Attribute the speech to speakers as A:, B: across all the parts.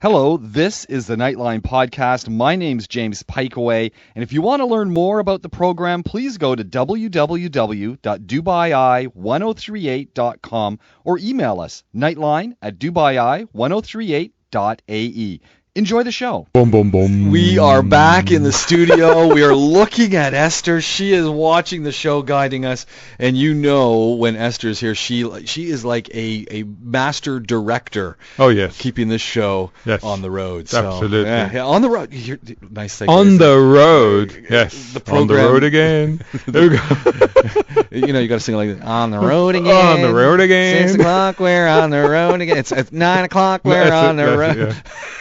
A: Hello, this is the Nightline Podcast. My name's James Pikeway, and if you want to learn more about the program, please go to www.dubai1038.com or email us, nightline@dubai1038.ae. Enjoy the show.
B: Boom, boom, boom.
A: We are back in the studio. We are looking at Esther. She is watching the show, guiding us. And you know when Esther's here, she is like a master director.
B: Oh, yes.
A: Keeping this show on the road. So,
B: absolutely.
A: Yeah, on the road. Nice thing.
B: On the road. Yes.
A: The program.
B: On the road again. There we go.
A: You know, you got to sing it like this. On the road again.
B: On the road again.
A: 6 o'clock, we're on the road again. It's at 9 o'clock, we're on the road.
B: Yeah.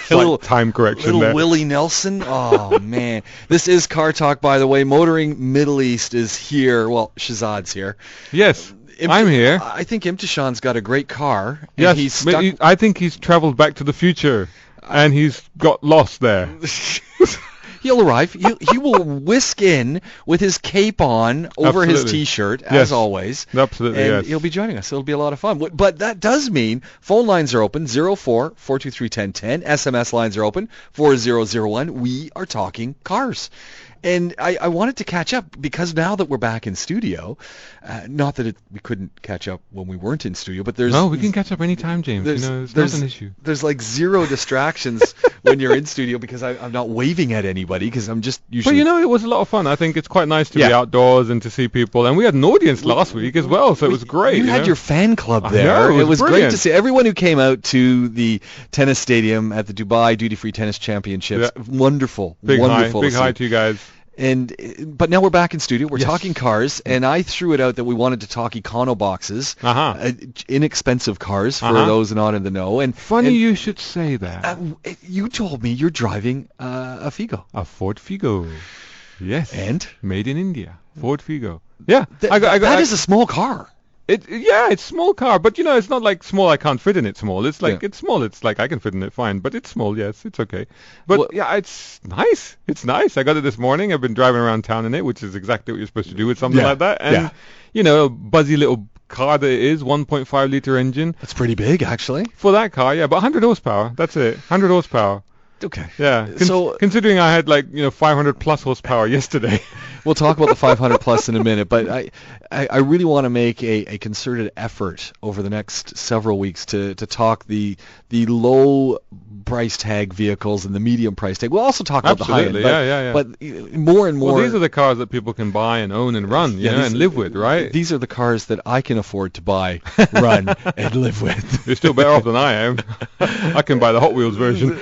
B: Little time correction
A: little
B: there.
A: Willie Nelson. Oh, man. This is Car Talk, by the way. Motoring Middle East is here. Well, Shahzad's here.
B: Yes, I'm here.
A: I think Imthishan's got a great car.
B: Yes, I think he's traveled back to the future, and he's got lost there.
A: He'll arrive. He will whisk in with his cape on over his T-shirt, as always.
B: Absolutely,
A: and he'll be joining us. It'll be a lot of fun. But that does mean phone lines are open, 04-423-1010. SMS lines are open, 4001. We are talking cars. And I wanted to catch up because now that we're back in studio, not that we couldn't catch up when we weren't in studio, but there's...
B: No, we can catch up anytime, James. It's not an issue.
A: There's like zero distractions when you're in studio because I'm not waving at anybody because I'm just usually...
B: But you know, it was a lot of fun. I think it's quite nice to be outdoors and to see people. And we had an audience last week as well, so it was great.
A: You had your fan club there.
B: I know,
A: it was
B: brilliant.
A: Great to see everyone who came out to the tennis stadium at the Dubai Duty Free Tennis Championships. Yeah. Wonderful.
B: Big
A: wonderful.
B: Big hi to you guys.
A: But now we're back in studio. We're talking cars, and I threw it out that we wanted to talk econo boxes, inexpensive cars for those not in the know. And
B: funny you should say that.
A: You told me you're driving a Figo.
B: A Ford Figo. Yes.
A: And
B: made in India. Ford Figo. Yeah.
A: That is a small car.
B: It's small car, but you know, it's not like small. I can't fit in it small. It's like it's small. It's like I can fit in it fine, but it's small. Yes, it's okay. But it's nice. It's nice. I got it this morning. I've been driving around town in it, which is exactly what you're supposed to do with something like that. And you know, a buzzy little car that it is, 1.5 liter engine.
A: That's pretty big, actually.
B: For that car, yeah, but 100 horsepower. That's it. 100 horsepower.
A: Okay.
B: Yeah. So considering I had 500 plus horsepower yesterday.
A: We'll talk about the 500 plus in a minute, but I really want to make a concerted effort over the next several weeks to talk the low price tag vehicles and the medium price tag. We'll also talk about the high end. But more and more.
B: Well, these are the cars that people can buy and own and run, you know, and live with, right?
A: These are the cars that I can afford to buy, run, and live with.
B: You're still better off than I am. I can buy the Hot Wheels version.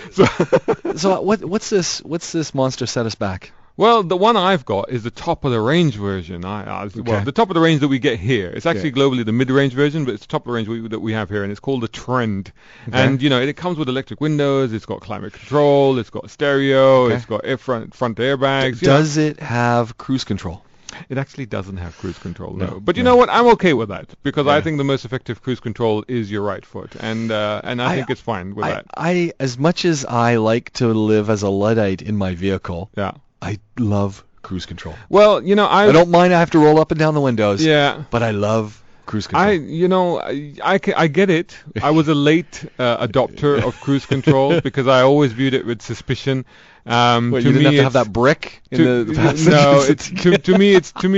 A: So what's this monster set us back?
B: Well, the one I've got is the top of the range version. Well, the top of the range that we get here. It's actually globally the mid-range version, but it's the top of the range that we have here, and it's called the Trend. Okay. And you know, it comes with electric windows. It's got climate control. It's got stereo. It's got front airbags.
A: Does it have cruise control?
B: It actually doesn't have cruise control, no. But you know what? I'm okay with that because I think the most effective cruise control is your right foot, and I think it's fine with that.
A: As much as I like to live as a Luddite in my vehicle, I love cruise control.
B: Well, you know, I
A: don't mind. I have to roll up and down the windows.
B: Yeah,
A: but I love cruise control.
B: I get it. I was a late adopter of cruise control because I always viewed it with suspicion.
A: You didn't have to have that brick in the passenger.
B: No, to me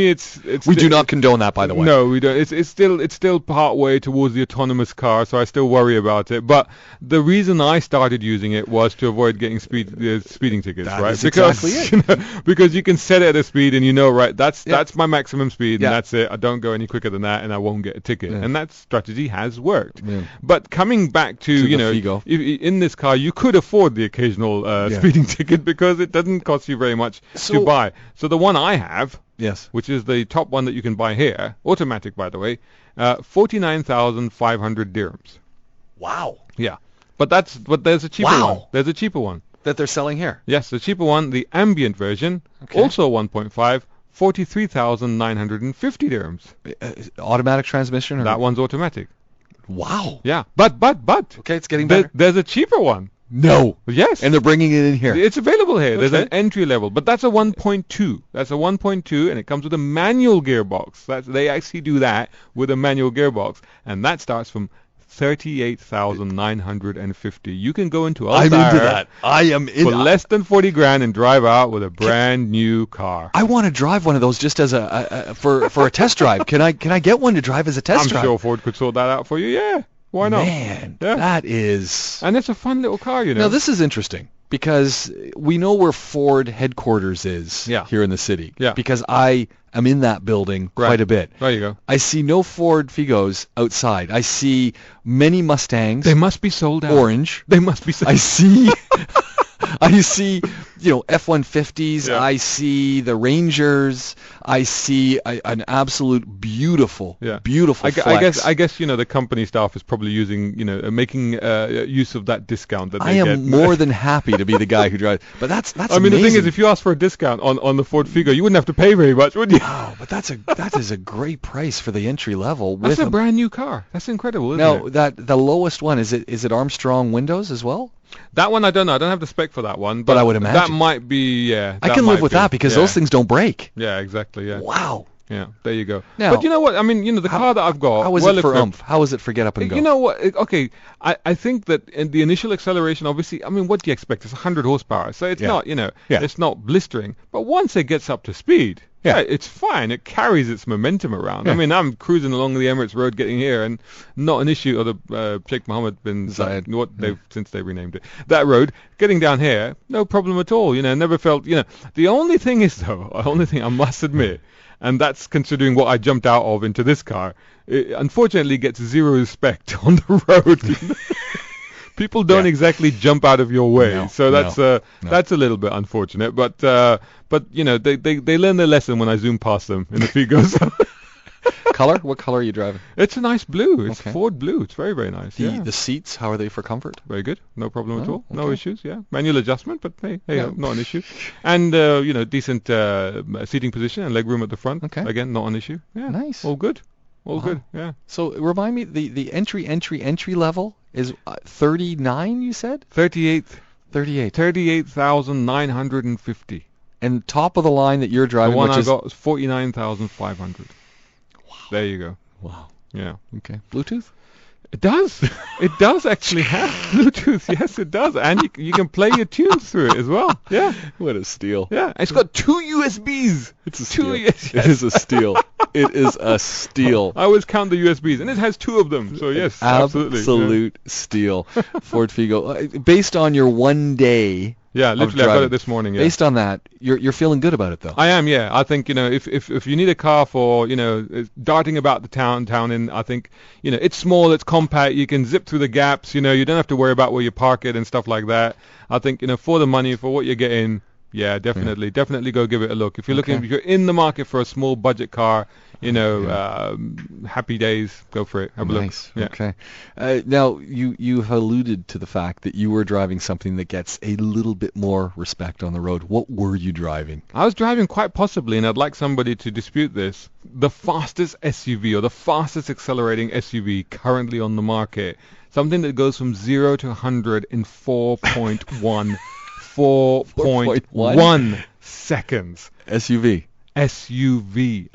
B: it's.
A: We do not condone that, by the way.
B: No, we don't. It's still part way towards the autonomous car, so I still worry about it. But the reason I started using it was to avoid getting speeding tickets,
A: that
B: right?
A: Is exactly it.
B: You know, because you can set it at a speed, and you know, right? That's my maximum speed, and that's it. I don't go any quicker than that, and I won't get a ticket. And that strategy has worked. Yeah. But coming back to you know, in this car, you could afford the occasional speeding ticket. Because it doesn't cost you very much to buy. So the one I have, which is the top one that you can buy here, automatic by the way, 49,500 dirhams.
A: Wow.
B: Yeah, but there's a cheaper one. There's a cheaper one
A: that they're selling here.
B: Yes, the cheaper one, the ambient version, also 1.5. 43,950 dirhams.
A: Automatic transmission?
B: That one's automatic.
A: Wow.
B: Yeah, but.
A: Okay, it's getting better.
B: There's a cheaper one.
A: No.
B: Yes.
A: And they're bringing it in here.
B: It's available here. There's an entry level, but that's a 1.2. That's a 1.2, and it comes with a manual gearbox. They actually do that with a manual gearbox, and that starts from $38,950. You can go into
A: I'm into that. I am in
B: for less than 40 grand and drive out with a brand new car.
A: I want to drive one of those just as for a test drive. Can I get one to drive as a test drive?
B: I'm sure Ford could sort that out for you. Yeah. Why not?
A: Man, that is...
B: And it's a fun little car, you know.
A: Now, this is interesting because we know where Ford headquarters is here in the city.
B: Yeah.
A: Because I am in that building quite a bit.
B: There you go.
A: I see no Ford Figos outside. I see many Mustangs.
B: They must be sold out.
A: Orange.
B: They must be sold out.
A: I see... I see, F-150s.
B: Yeah.
A: I see the Rangers. I see an absolute beautiful flex.
B: I guess the company staff is probably using, making use of that discount that they get.
A: I am more than happy to be the guy who drives. But that's
B: I mean,
A: amazing.
B: The thing is, if you ask for a discount on the Ford Figo, you wouldn't have to pay very much, would you?
A: Oh, but that is a great price for the entry level.
B: That's a brand new car. That's incredible, isn't it?
A: Now, the lowest one, is it Armstrong windows as well?
B: That one I don't know. I don't have the spec for that one,
A: but I would imagine
B: that might be. Yeah,
A: I can live with that because those things don't break.
B: Yeah, exactly. Yeah.
A: Wow.
B: Yeah, there you go.
A: Now,
B: but you know what? I mean, the car that I've got.
A: How is it for oomph? How is it for get up and go?
B: You know what? Okay, I think that in the initial acceleration, obviously, I mean, what do you expect? It's 100 horsepower, so it's not, it's not blistering. But once it gets up to speed, it's fine. It carries its momentum around.
A: Yeah.
B: I mean, I'm cruising along the Emirates Road getting here, and not an issue. Or the Sheikh Mohammed bin Zayed, since they renamed it, that road getting down here, no problem at all. Never felt. The only thing I must admit. And that's considering what I jumped out of into this car. It unfortunately gets zero respect on the road. People don't exactly jump out of your way, so that's a little bit unfortunate. But they learn their lesson when I zoom past them in the Figos.
A: Color? What color are you driving?
B: It's a nice blue. It's Ford blue. It's very, very nice.
A: The seats, how are they for comfort?
B: Very good. No problem at all. No issues. Yeah. Manual adjustment, but hey, not an issue. And decent seating position and leg room at the front.
A: Okay.
B: Again, not an issue. Yeah.
A: Nice.
B: All good. All good. Yeah.
A: So remind me, the entry level is 39. You said
B: 38.
A: 38.
B: 38,950.
A: And top of the line that you're driving,
B: the one I got is 49,500.
A: Wow.
B: There you go.
A: Wow.
B: Yeah.
A: Okay. Bluetooth?
B: It does. It does actually have Bluetooth. Yes, it does. And you can play your tunes through it as well. Yeah.
A: What a steal.
B: Yeah. It's got 2 USBs.
A: It's a steal. Yes. It is a steal. It is a steal.
B: I always count the USBs, and it has 2 of them. So, yes, absolutely.
A: Absolute steal. Ford Figo. Based on your one day...
B: Yeah, literally, I got it this morning. Yeah.
A: Based on that, you're feeling good about it, though.
B: I am, yeah. I think if you need a car for darting about the town in, I think it's small, it's compact, you can zip through the gaps. You don't have to worry about where you park it and stuff like that. I think for the money, for what you're getting, definitely go give it a look. If you're if you're in the market for a small budget car, happy days, go for it. Have a look. Yeah.
A: Okay. Now you've alluded to the fact that you were driving something that gets a little bit more respect on the road. What were you driving?
B: I was driving quite possibly, and I'd like somebody to dispute this, the fastest SUV or the fastest accelerating SUV currently on the market. Something that goes from 0 to 100 in 4.1 seconds. SUV. I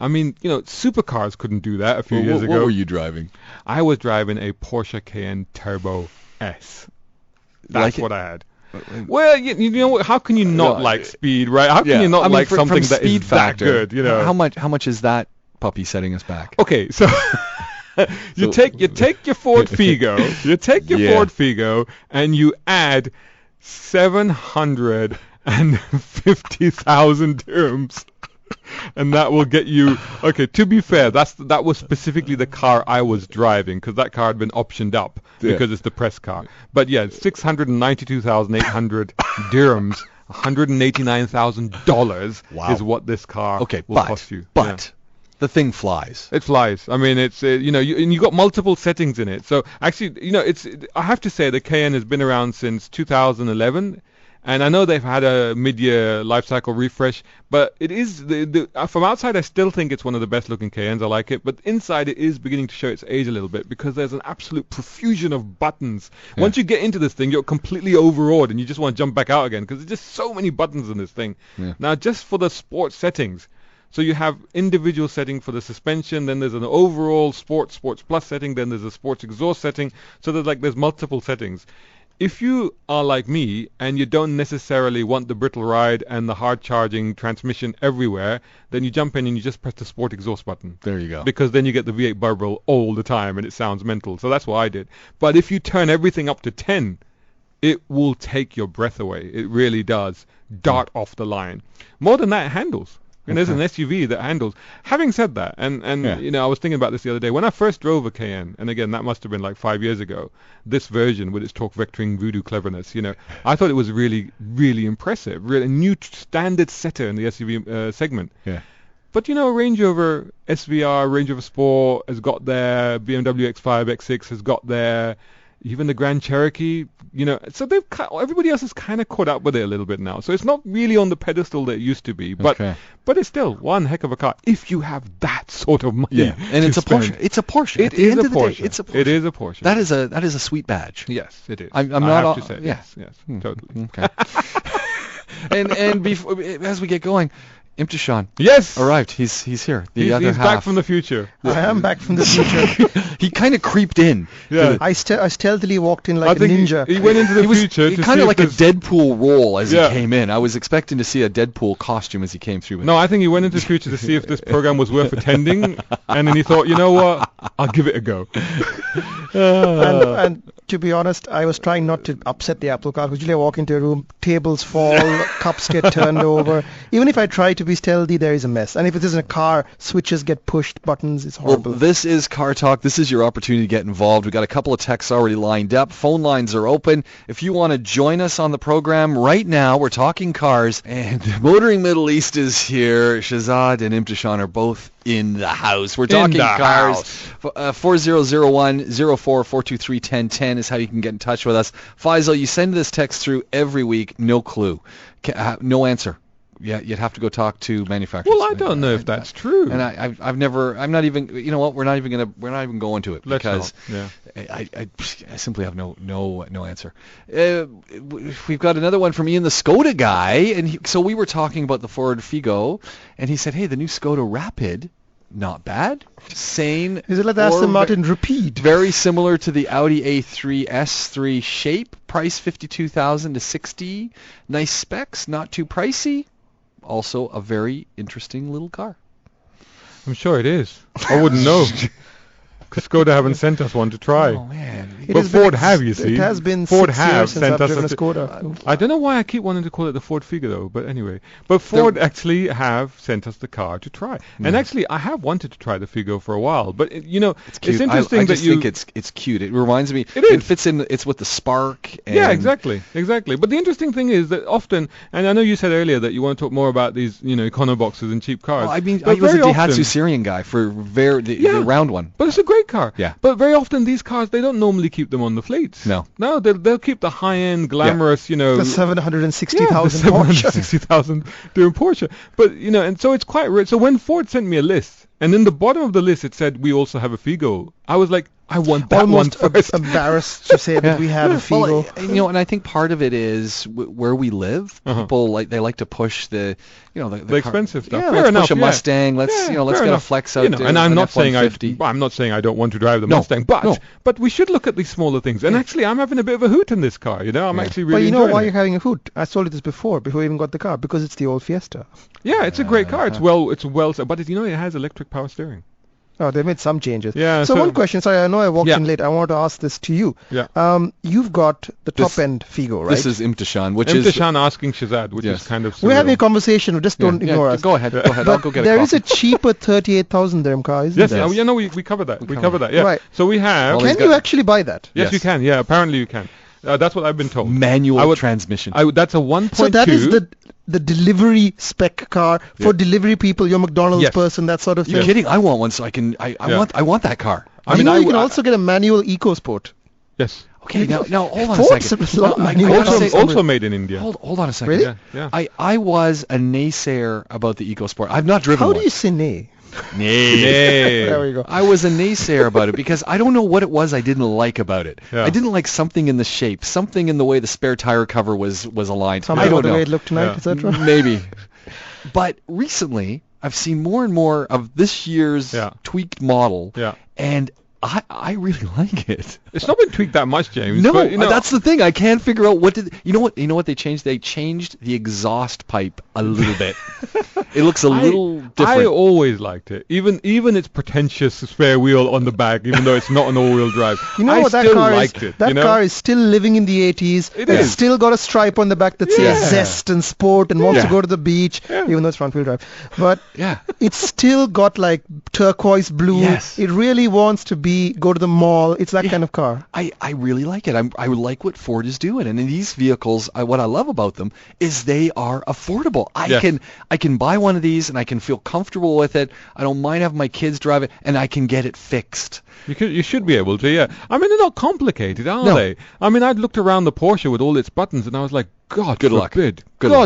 B: mean, supercars couldn't do that a few years ago.
A: What were you driving?
B: I was driving a Porsche Cayenne Turbo S. That's what I had. Well, you know what? How can you not like speed, right? How can you not like something that is that good?
A: How much is that puppy setting us back?
B: Okay, so you take your Ford Figo, Ford Figo, and you add 750,000 dirhams. And that will get you. Okay, to be fair, that was specifically the car I was driving because that car had been optioned up because it's the press car. But yeah, 692,800 dirhams, $189,000 is what this car will cost you.
A: But the thing flies.
B: It flies. I mean, it's and you got multiple settings in it. So actually, I have to say the Cayenne has been around since 2011. And I know they've had a mid-year life cycle refresh, but it is from outside I still think it's one of the best looking Cayennes. I like it, but inside it is beginning to show its age a little bit because there's an absolute profusion of buttons. Yeah. Once you get into this thing, you're completely overawed and you just want to jump back out again because there's just so many buttons in this thing. Yeah. Now, just for the sport settings, So you have individual setting for the suspension, then there's an overall sports plus setting, then there's a sports exhaust setting. So there's multiple settings. If you are like me and you don't necessarily want the brittle ride and the hard charging transmission everywhere, then you jump in and you just press the sport exhaust button.
A: There you go.
B: Because then you get the V8 bubble all the time and it sounds mental. So that's what I did. But if you turn everything up to 10, it will take your breath away. It really does. Dart off the line. More than that, it handles. And there's an SUV that handles. Having said that, and I was thinking about this the other day. When I first drove a Cayenne, and again, that must have been like 5 years ago, this version with its torque vectoring voodoo cleverness, I thought it was really, really impressive. Really, a new standard setter in the SUV segment.
A: Yeah.
B: But, Range Rover SVR, Range Rover Sport has got there, BMW X5, X6 has got there, even the Grand Cherokee, so everybody else has kind of caught up with it a little bit now. So it's not really on the pedestal that it used to be, but it's still one heck of a car if you have that sort of money.
A: Yeah, and it's a Porsche. It's a Porsche.
B: It is a Porsche. It's a Porsche. It is a Porsche.
A: That is a sweet badge.
B: Yes, it is.
A: I'm not.
B: I have to say. Yes, totally.
A: Okay. and before, as we get going, Imthishan.
B: Yes.
A: Arrived. He's here.
B: He's back from the future.
C: I am back from the future.
A: He kind of creeped in.
B: Yeah.
C: I stealthily walked in like a ninja.
B: He went into the future.
A: He kind of like a Deadpool role as he came in. I was expecting to see a Deadpool costume as he came through.
B: No, I think he went into the future to see if this program was worth attending, and then he thought, you know what, I'll give it a go.
C: And to be honest, I was trying not to upset the apple cart. Usually I walk into a room, tables fall, cups get turned over. Even if I try to be stealthy, there is a mess. And if it is in a car, switches get pushed, buttons, it's horrible.
A: Well, this is Car Talk. This is your opportunity to get involved. We've got a couple of texts already lined up. Phone lines are open. If you want to join us on the program right now, we're talking cars. And Motoring Middle East is here. Shahzad and Imthishan are both in the house. We're talking cars. 4001-04-423-1010 is how you can get in touch with us. Faisal, you send this text through every week. No clue. No answer. Yeah, you'd have to go talk to manufacturers.
B: Well, I don't know if that's true.
A: And I'm not even. You know what? We're not even going to it because I simply have no answer. We've got another one from Ian, the Skoda guy, and so we were talking about the Ford Figo, and he said, "Hey, the new Skoda Rapid, not bad, sane."
C: Is it like the Aston Martin Rapide?
A: Very similar to the Audi A3 S3 shape. Price 52,000 to 60. Nice specs, not too pricey. Also, a very interesting little car.
B: I'm sure it is. I wouldn't know. Because Skoda haven't sent us one to try.
A: Oh, man.
B: But Ford have, you see.
C: It has been
B: Ford
C: 6
B: have
C: years since
B: sent
C: I've
B: us
C: driven a Skoda.
B: I don't know why I keep wanting to call it the Ford Figo, though. But anyway. But Ford actually have sent us the car to try. And actually, I have wanted to try the Figo for a while. But, it's interesting
A: I
B: that
A: just think it's cute. It reminds me. It fits in. It's with the Spark. And
B: yeah, exactly. But the interesting thing is that often, and I know you said earlier that you want to talk more about these, econo boxes and cheap cars.
A: Well, I mean, I was a Daihatsu Syrian guy for the round one.
B: But it's a great car.
A: Yeah.
B: But very often these cars, they don't normally keep them on the fleets.
A: No,
B: they'll keep the high-end, glamorous,
C: the 760,000
B: 760,000 doing Porsche. But, and so it's quite rich. So when Ford sent me a list, and in the bottom of the list it said, we also have a Figo, I was like, I want that
C: almost
B: one first.
C: Embarrassed to say that we have a Figo.
A: Well, and I think part of it is where we live. People like to push the
B: expensive stuff.
A: Yeah,
B: Fair
A: let's
B: enough,
A: push a Mustang. Let's get a Flex out.
B: And I'm not saying I'm not saying I don't want to drive the Mustang, but we should look at these smaller things. And actually, I'm having a bit of a hoot in this car. I'm actually really.
C: But why you're having a hoot? I told you this before we even got the car, because it's the old Fiesta.
B: Yeah, it's a great car. It's well, but it has electric power steering.
C: Oh, they made some changes.
B: Yeah.
C: So one question. Sorry, I know I walked in late. I want to ask this to you.
B: Yeah.
C: You've got the top-end Figo, right?
A: This is Imthishan,
B: Imthishan asking Shahzad, which is kind of surreal.
C: We're having a conversation. Just don't ignore us.
A: Go ahead. I'll go get a
C: There
A: coffee.
C: is a cheaper 38,000 dirham car, isn't there?
B: Yes. We covered that. We covered that. Yeah.
C: Right.
B: So we have.
C: Can you actually buy that?
B: Yes, you can. Yeah. Apparently you can. That's what I've been told.
A: Manual transmission.
B: That's a 1.2.
C: So that is the delivery spec car for delivery people, your McDonald's person, that sort of thing.
A: You're kidding? I want one so I can. I want that car.
C: You can also get a manual EcoSport.
B: Yes.
A: Okay, now hold on a second.
B: Also made in India.
A: Hold on a second.
C: Really?
B: Yeah.
A: I was a naysayer about the EcoSport. I've not driven one.
C: How do you say nay?
A: Nay.
C: There we go.
A: I was a naysayer about it because I don't know what it was I didn't like about it.
B: Yeah.
A: I didn't like something in the shape, something in the way the spare tire cover was aligned.
C: Something
A: I don't
C: the
A: know.
C: way it looked tonight, etc.
A: Maybe. But recently, I've seen more and more of this year's tweaked model, and I really like it.
B: It's not been tweaked that much, James.
A: No,
B: but,
A: that's the thing. I can't figure out you know what they changed? They changed the exhaust pipe a little bit. It looks a little different.
B: I always liked it. Even its pretentious spare wheel on the back, even though it's not an all-wheel drive.
C: You know what, that car is? That car is still living in the 80s. It's still got a stripe on the back that says zest and sport and wants to go to the beach, even though it's front-wheel drive. But it's still got like turquoise blue.
A: Yes.
C: It really wants to go to the mall. It's that kind of car.
A: I really like it. I like what Ford is doing, and in these vehicles, what I love about them is they are affordable. I can buy one of these and I can feel comfortable with it. I don't mind having my kids drive it, and I can get it fixed.
B: You should be able to, yeah. I mean, they're not complicated, are they? I mean, I'd looked around the Porsche with all its buttons, and I was like, God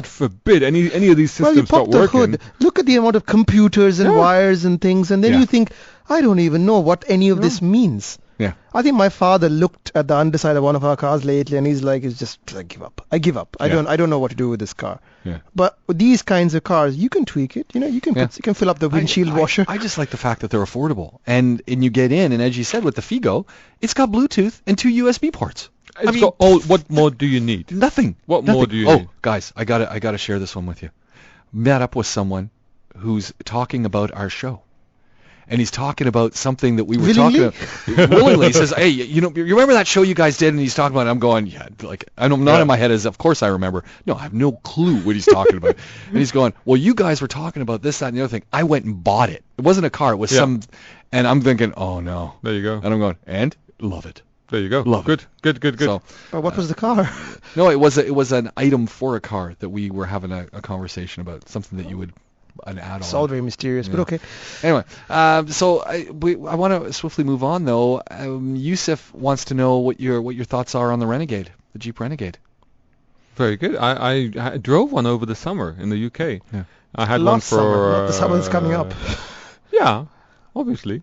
B: forbid any of these systems start working.
C: Hood, look at the amount of computers and wires and things, and then you think, I don't even know what any of this means.
A: Yeah.
C: I think my father looked at the underside of one of our cars lately, and he's like, "It's just I give up. I give up. I don't know what to do with this car."
A: Yeah.
C: But with these kinds of cars, you can tweak it. You can fill up the windshield washer.
A: I just like the fact that they're affordable, and you get in, and as you said with the Figo, it's got Bluetooth and 2 USB ports.
B: What more do you need?
A: Nothing.
B: What more do you need?
A: Oh, guys, I gotta share this one with you. Met up with someone who's talking about our show. And he's talking about something that we were talking about. Willingly. He says, hey, you remember that show you guys did? And he's talking about it. I'm going, I'm not in my head as, of course I remember. No, I have no clue what he's talking about. And he's going, well, you guys were talking about this, that, and the other thing. I went and bought it. It wasn't a car. It was some, and I'm thinking, oh, no.
B: There you go.
A: And I'm going, and? Love it.
B: There you go.
A: Love it.
B: Good.
C: So, but what was the car?
A: No, it was an item for a car that we were having a conversation about, something that you would... an add-on.
C: It's all very mysterious, but okay.
A: Anyway, so I want to swiftly move on though. Yusuf wants to know what your thoughts are on the Renegade, the Jeep Renegade.
B: Very good. I drove one over the summer in the UK.
A: Yeah.
B: I had one for
C: summer, not the summer that's coming up.
B: Yeah, obviously.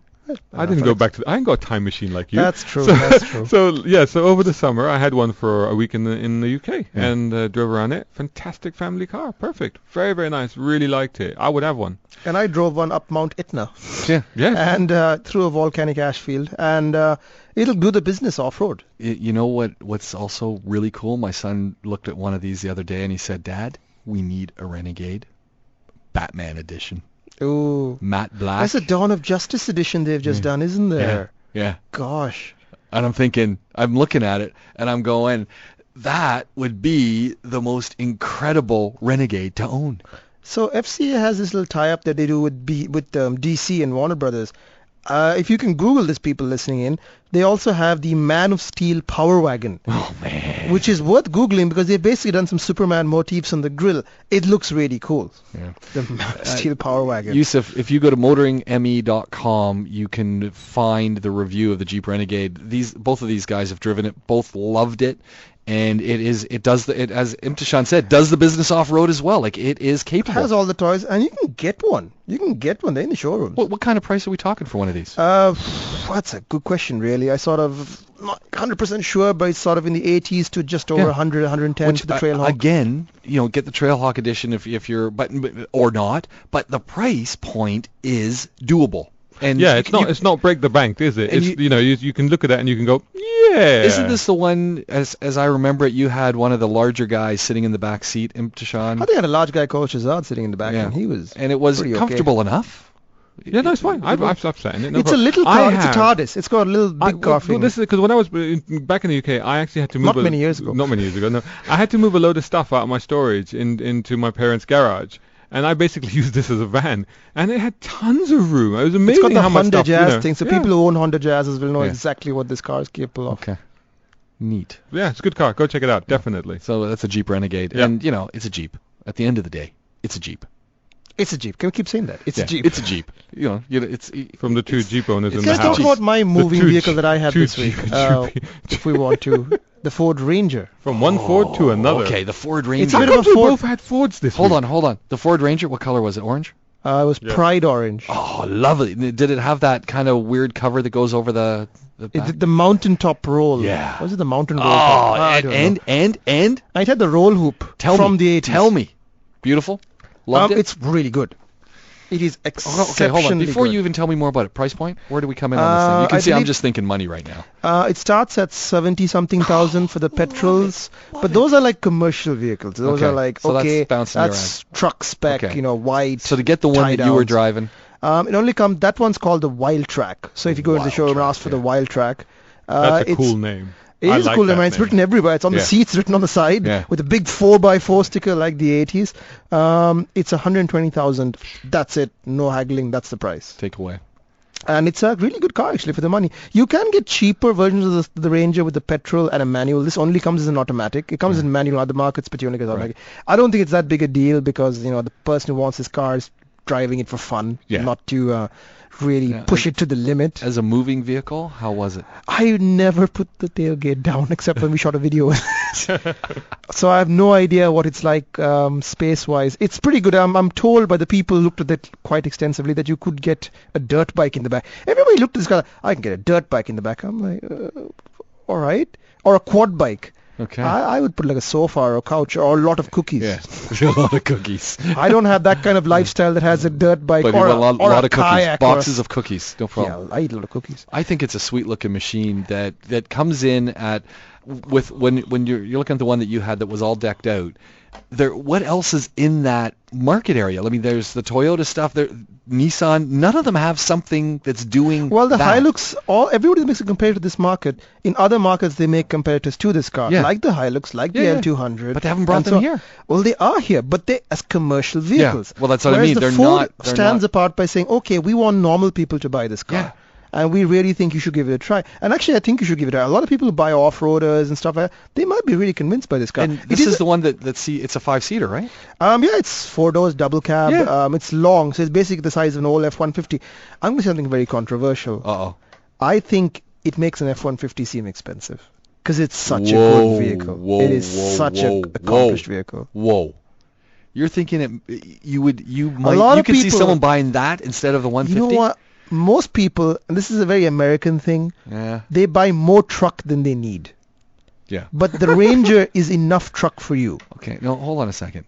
B: I didn't go back to. I ain't got a time machine like you.
C: That's true. That's true.
B: So over the summer, I had one for a week in the UK and drove around it. Fantastic family car, perfect, very very nice. Really liked it. I would have one.
C: And I drove one up Mount Etna.
A: Yeah.
C: And through a volcanic ash field, and it'll do the business off road.
A: You know what's also really cool? My son looked at one of these the other day and he said, "Dad, we need a Renegade, Batman edition."
C: Ooh.
A: Matte black.
C: That's a Dawn of Justice edition they've just done, isn't there?
A: Yeah.
C: Gosh.
A: And I'm looking at it, and I'm going, that would be the most incredible Renegade to own.
C: So FCA has this little tie-up that they do with DC and Warner Brothers. If you can Google this, people listening in, they also have the Man of Steel Power Wagon.
A: Oh, man.
C: Which is worth Googling because they've basically done some Superman motifs on the grill. It looks really cool.
A: Yeah.
C: The Man of Steel Power Wagon.
A: Yusuf, if you go to motoringme.com, you can find the review of the Jeep Renegade. Both of these guys have driven it. Both loved it. And as Imthishan said, does the business off-road as well. Like, it is capable.
C: It has all the toys, and you can get one. They're in the showrooms.
A: What kind of price are we talking for one of these?
C: That's a good question, really. I sort of not 100% sure, but it's sort of in the 80s to just over 100, 110 for the Trailhawk.
A: Again, get the Trailhawk edition if you're, but or not. But the price point is doable. And
B: it's not break the bank, is it? It's you can look at that and you can go, yeah.
A: Isn't this the one, as I remember it, you had one of the larger guys sitting in the back seat, Imthishan?
C: I think I had a large guy called Shahzad sitting in the back, and it was
A: comfortable enough.
B: Yeah, no, it's fine. I've sat in it.
C: It's a little car. It's a TARDIS. It's got a little big car.
B: Well, this is because when I was back in the UK, I actually had to move.
C: Not many years ago.
B: No, I had to move a load of stuff out of my storage into my parents' garage. And I basically used this as a van, and it had tons of room. It was amazing how much stuff.
C: It's got the Honda Jazz thing, so people who own Honda Jazzes will know exactly what this car is capable of.
A: Okay. Neat.
B: Yeah, it's a good car. Go check it out, definitely.
A: So that's a Jeep Renegade, and it's a Jeep. At the end of the day, it's a Jeep.
C: It's a Jeep. Can we keep saying that? It's a Jeep.
A: It's a Jeep. It's
B: from the two Jeep owners in the house.
C: Let's talk about my moving vehicle that I had this week, if we want to. The Ford Ranger.
B: From one Ford to another.
A: Okay, the Ford Ranger.
C: It's a bit of a Ford.
B: Both had Fords this
A: week.
B: Hold
A: on. The Ford Ranger, what color was it? Orange?
C: It was Pride Orange.
A: Oh, lovely. Did it have that kind of weird cover that goes over the back?
C: The mountaintop roll.
A: Yeah.
C: Was it the mountain roll?
A: And?
C: It had the roll hoop from the 80s.
A: Tell me. Beautiful? Loved it?
C: It's really good. It is
A: Okay,
C: exceptionally
A: hold on. Before
C: good.
A: you even tell me more about it, price point, where do we come in on this thing? You can see I'm just thinking money right now.
C: It starts at 70-something thousand for the petrols, but those are like commercial vehicles. Those are like,
A: so
C: that's truck spec, white.
A: So to get the one that you were driving?
C: It only comes, that one's called the Wild Track. So if you go into the showroom and ask for the Wild Track.
B: That's a cool name.
C: It is a cool name. It's written everywhere. It's on the seats, written on the side with a big 4x4 sticker like the 80s. It's 120,000. That's it. No haggling. That's the price.
A: Take away.
C: And it's a really good car actually for the money. You can get cheaper versions of the Ranger with the petrol and a manual. This only comes as an automatic. It comes in manual in other markets, but you only get automatic. I don't think it's that big a deal because the person who wants his car is driving it for fun, not to really push it to the limit.
A: As a moving vehicle, how was it?
C: I never put the tailgate down except when we shot a video. So I have no idea what it's like space-wise. It's pretty good. I'm told by the people who looked at it quite extensively that you could get a dirt bike in the back. Everybody looked at this car, I can get a dirt bike in the back. I'm like, all right. Or a quad bike.
A: Okay.
C: I would put like a sofa or a couch or a lot of cookies.
A: Yeah, a lot of cookies.
C: I don't have that kind of lifestyle that has a dirt bike or a lot of
A: cookies, boxes of cookies. No problem.
C: Yeah, I eat a lot of cookies.
A: I think it's a sweet looking machine that comes in at with when you're looking at the one that you had that was all decked out. What else is in that market area? I mean, there's the Toyota stuff. There, Nissan. None of them have something that's doing.
C: Well, the
A: that.
C: Hilux. Everybody makes a comparator to this market. In other markets, they make comparators to this car, like the Hilux, like the L200.
A: But they haven't brought them here.
C: Well, they are here, but they as commercial vehicles.
A: Yeah. Well, that's what I mean.
C: They're Ford stands apart by saying, okay, we want normal people to buy this car.
A: Yeah.
C: And we really think you should give it a try. And actually, I think you should give it a try. A lot of people who buy off-roaders and stuff, they might be really convinced by this car.
A: And this is the one it's a 5-seater, right?
C: Yeah, it's 4 doors, double cab. Yeah. It's long, so it's basically the size of an old F-150. I'm going to say something very controversial.
A: Uh-oh.
C: I think it makes an F-150 seem expensive because it's such a good vehicle. It is such an accomplished vehicle.
A: Whoa. You're thinking you could see someone buying that instead of the 150?
C: You know what? Most people, and this is a very American thing, they buy more truck than they need.
A: Yeah.
C: But the Ranger is enough truck for you.
A: Okay, no, hold on a second.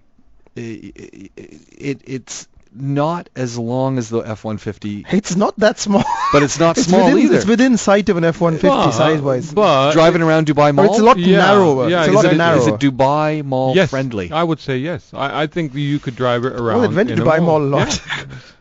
A: It's not as long as the F-150.
C: It's not that small.
A: But it's not small either.
C: It's within sight of an F-150 size-wise.
B: But
A: driving around Dubai Mall?
C: But it's a lot narrower.
B: Yeah,
C: it's a lot narrower.
A: Is it Dubai Mall friendly?
B: I would say yes. I think you could drive it around.
C: Well, it went to Dubai Mall a lot.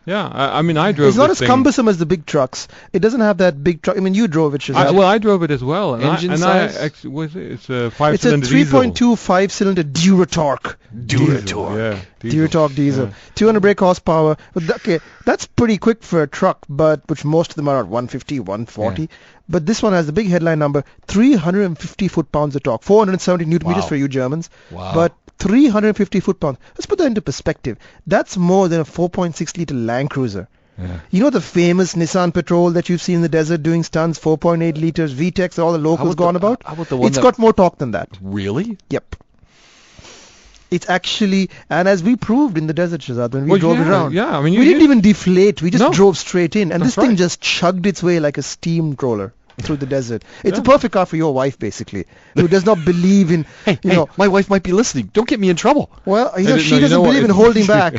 B: Yeah, I mean, I drove.
C: It's not as cumbersome as the big trucks. It doesn't have that big truck. I mean, you drove it, Shahzad.
B: I drove it as well. And
A: Engine size?
B: It's a 5-cylinder diesel.
C: It's a 3.2 5-cylinder Duratorque.
B: Yeah.
C: Duratorque diesel. 200 brake horsepower. Okay, that's pretty quick for a truck, which most of them are at 150, 140. Yeah. But this one has the big headline number, 350 foot-pounds of torque, 470 newton meters for you Germans.
A: Wow.
C: But 350 foot-pounds. Let's put that into perspective. That's more than a 4.6-liter Land Cruiser.
A: Yeah.
C: You know the famous Nissan Patrol that you've seen in the desert doing stunts, 4.8 liters, VTEX, all the locals gone about?
A: How about the one
C: it's got more torque than that.
A: Really?
C: Yep. It's actually, and as we proved in the desert, Shahzad, when we drove it around,
B: yeah, I mean,
C: we didn't even deflate. We just drove straight in, and this thing just chugged its way like a steamroller through the desert. It's a perfect car for your wife, basically, who does not believe in,
A: my wife might be listening. Don't get me in trouble.
C: Well, she doesn't believe in holding back.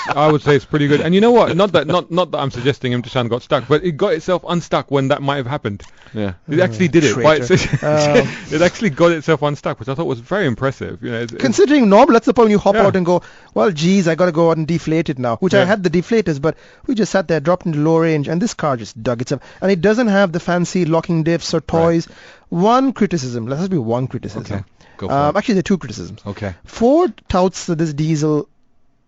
B: I would say it's pretty good. And you know what? Not that I'm suggesting Imthishan got stuck, but it got itself unstuck when that might have happened.
A: Yeah.
B: It actually did it. It actually got itself unstuck, which I thought was very impressive.
C: Considering normal, that's the point you hop out and go, well, geez, I got to go out and deflate it now. Which I had the deflators, but we just sat there, dropped into low range, and this car just dug itself. And it doesn't have the fancy locking diffs or toys. Right. One criticism. Let us be one criticism.
A: Okay. Go for it.
C: Actually, there are two criticisms.
A: Okay.
C: Ford touts that this diesel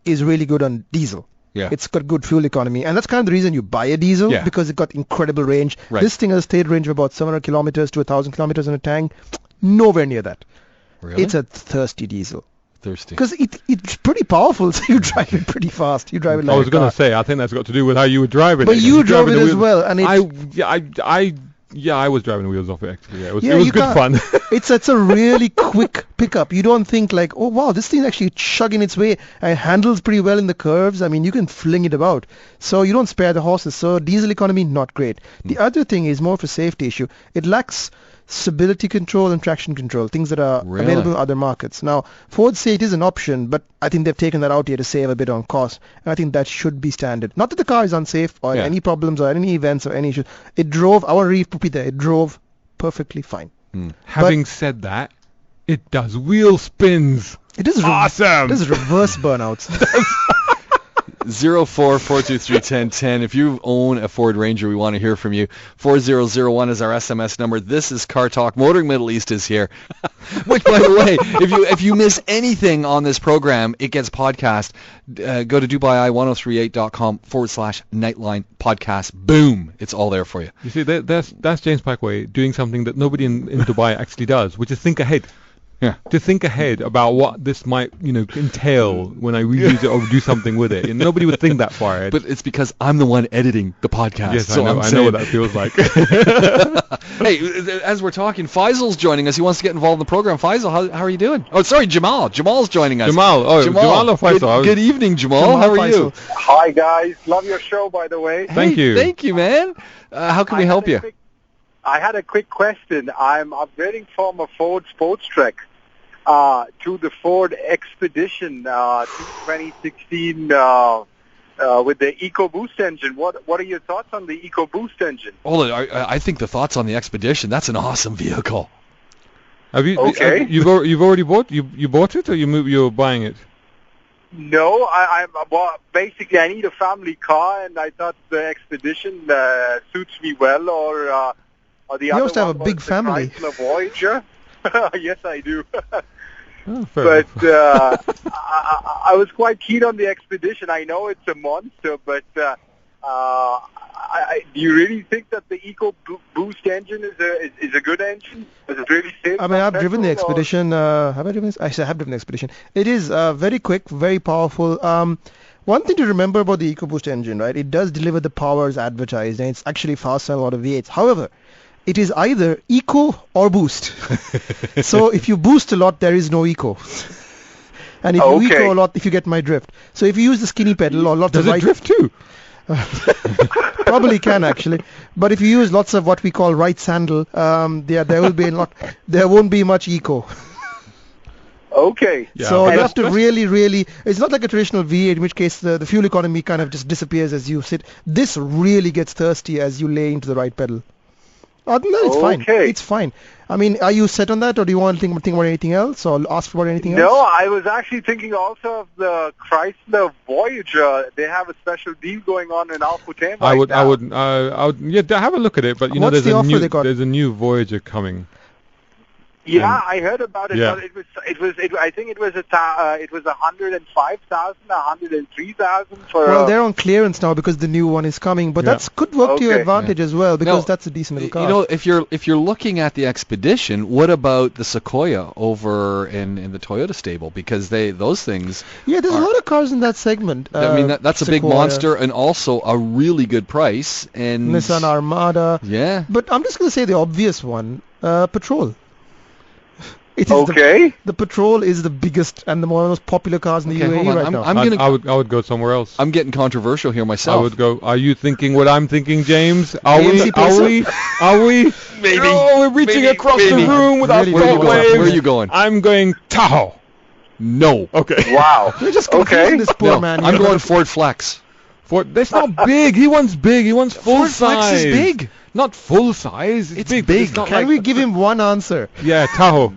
C: is really good on diesel.
A: Yeah.
C: It's got good fuel economy, and that's kind of the reason you buy a diesel, because it got incredible range.
A: Right.
C: This thing has a stated range of about 700 kilometers to 1,000 kilometers in a tank. Nowhere near that.
A: Really?
C: It's a thirsty diesel.
A: Thirsty.
C: Because it's pretty powerful, so you drive it pretty fast. You drive it like
B: I was going to say, I think that's got to do with how you would drive it.
C: But you drove it as well, and
B: I was driving the wheels off it actually. Yeah, it was good fun.
C: It's a really quick pickup. You don't think like, oh wow, this thing actually chugging its way and handles pretty well in the curves. I mean, you can fling it about. So you don't spare the horses. So diesel economy, not great. The other thing is more of a safety issue. It lacks stability control and traction control, things that are available in other markets. Now, Ford say it is an option, but I think they've taken that out here to save a bit on cost, and I think that should be standard. Not that the car is unsafe or any problems or any events or any issues. It drove, our reef puppy there, it drove perfectly fine.
B: Having said that, it does wheel spins.
C: It is awesome. This is reverse burnouts.
A: 04-423-1010. If you own a Ford Ranger, we want to hear from you. 4001 is our SMS number. This is Car Talk. Motoring Middle East is here. Which, by the way, if you miss anything on this program, it gets podcast. Go to dubai1038.com/Nightline podcast. Boom. It's all there for you.
B: You see, that's James Packway doing something that nobody in Dubai actually does, which is think ahead. Yeah. To think ahead about what this might, entail when I reuse it or do something with it. And nobody would think that far ahead.
A: But it's because I'm the one editing the podcast.
B: Yes,
A: so
B: I know what that feels like.
A: Hey, as we're talking, Faisal's joining us. He wants to get involved in the program. Faisal, how are you doing? Oh, sorry, Jamal. Jamal's joining us.
B: Jamal or Faisal?
A: Good evening, Jamal. How are you?
D: Hi, guys. Love your show, by the way.
B: Thank you.
A: Thank you, man. How can we help you?
D: I had a quick question. I'm upgrading from a Ford Sports Trek to the Ford Expedition 2016 with the EcoBoost engine. What are your thoughts on the EcoBoost engine?
A: Well, I think the thoughts on the Expedition. That's an awesome vehicle.
B: Have you?
D: Okay.
B: You've already bought? You bought it, or you're buying it?
D: No, basically I need a family car, and I thought the Expedition suits me well, or the
C: you
D: other
C: also have
D: one
C: a big
D: was the
C: family.
D: Chrysler Voyager. Yes, I do.
B: Oh,
D: but I was quite keen on the Expedition. I know it's a monster, but do you really think that the EcoBoost engine is a good engine? Does it really save?
C: I mean, I've driven the Expedition. Have I driven this? Actually, I have driven the Expedition. It is very quick, very powerful. One thing to remember about the EcoBoost engine, right? It does deliver the power as advertised, and it's actually faster than a lot of V8s. However, it is either eco or boost. So if you boost a lot, there is no eco. And if you eco a lot, if you get my drift. So if you use the skinny pedal or lots
B: Does
C: of
B: it drift too?
C: Probably can actually. But if you use lots of what we call right sandal, there won't be much eco.
D: Okay.
B: Yeah,
C: so you have to really, it's not like a traditional V8, in which case the fuel economy kind of just disappears as you sit. This really gets thirsty as you lay into the right pedal. Other than that, it's fine. It's fine. I mean, are you set on that, or do you want to think about anything else, or ask for anything else?
D: No, I was actually thinking also of the Chrysler Voyager. They have a special deal going on in Alputane
B: I would, have a look at it, but
C: What's
B: there's a new Voyager coming.
D: Yeah, I heard about it.
B: Yeah.
D: But I think it was 105,000, 103,000 for.
C: Well, they're on clearance now because the new one is coming, but that's could work to your advantage as well, because that's a decent little car.
A: If you're looking at the Expedition, what about the Sequoia over in the Toyota stable? Because those things.
C: Yeah, there's a lot of cars in that segment.
A: I mean, that's a big monster and also a really good price. And
C: Nissan Armada.
A: Yeah.
C: But I'm just going to say the obvious one, Patrol. The Patrol is the biggest and one of the most popular cars in the UAE right now.
B: I would go somewhere else.
A: I'm getting controversial here myself.
B: I would go. Are you thinking what I'm thinking, James? Are we?
A: Maybe.
B: Oh, we're reaching across the room with our front waves.
A: Where are you going?
B: I'm going Tahoe.
A: No.
B: Okay.
D: Wow.
C: You're just confusing this poor man.
A: I'm going Ford Flex.
B: That's not big. He wants big. He wants full
A: Ford
B: size.
A: Flex is big.
B: Not full size. It's big.
C: Can we give him one answer?
B: Yeah, Tahoe.